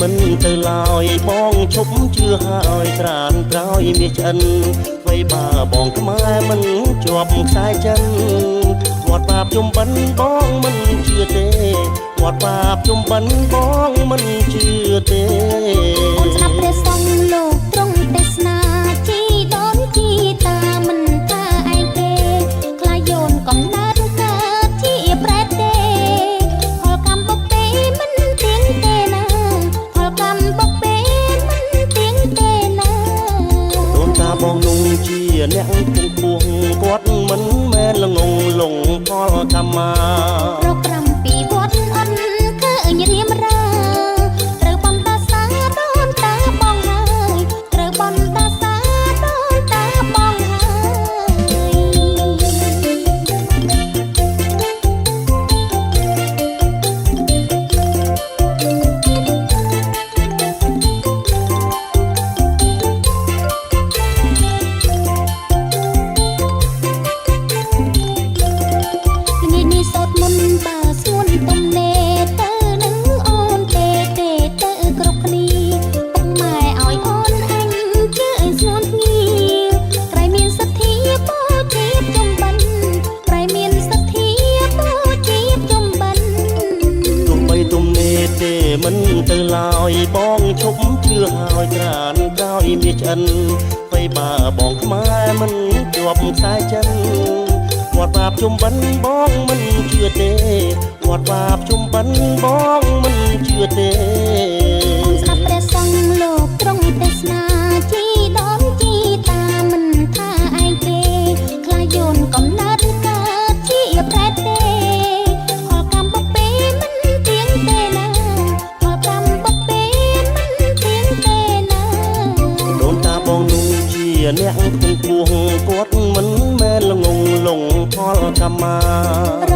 មិនទៅឡើយបងឈប់ជឿហើយត្រានក្រោយមាសឆ្អិនអ្វីបើបងខ្មែរមិនជាប់ខ្សែចិនវត្តបាបជុំបិណ្ឌបងមិនជឿទេវត្តបាបជុំបិណ្ឌបងមិនជឿទេអូនស្ដាប់ព្រះសង្ឃលោកទ្រង់ទេសនាជីដូនជីតាមិនថាឯងទេខ្លាយយោនកំណើតកើតជាប្រែតទេផលកម្មបុកទេមិនទៀងទេណាផលកម្មបុកទេមិនទៀងទេណាដូនតាបងនោះជាអ្នកគង់គួងគាត់មិនមែនល្ងងលងផលកម្មមារកប្រាំពីវត្តអន់ឃើញរៀមរាត្រូវបំតាសាដូនតាបងហើយត្រូវបំតាសាដូនតាបងសូត្រមន្តបើស្ងួនទំនេរទៅនឹងអូនទេទៅគ្រប់គ្នាពុកម៉ែឲ្យអូនអញជឿស្ងួនគ្នាក្រៃមានសទ្ធាបូជាចំបិណ្ឌក្រៃមានសទ្ធាបូជាចំបិណ្ឌទោះបីទំនេរទេមិនទៅឡើយបងឈប់ជឿហើយត្រានក្រោយមាសឆ្អិនអ្វីបើបងខ្មែរមិនជាប់ខ្សែចិនវត្តបាបជុំបិណ្ឌបងមិនជឿទេវត្តបាបជុំបិណ្ឌបងមិនជឿទេអូនស្ដាប់ព្រះសង្ឃលោកទ្រង់ទេសនាជីដូនជីតាមិនថាឯងទេខ្លាយយោនកំណើតកើតជាប្រែតទេផលកម្មបុកពេមិនទៀងទេណាផលកម្មបុកពេមិនទៀងទេណាដូនតាបងនោះជាអ្នកគង់គួងគាត់មិនមែនល្ងងលងផលកម្មមា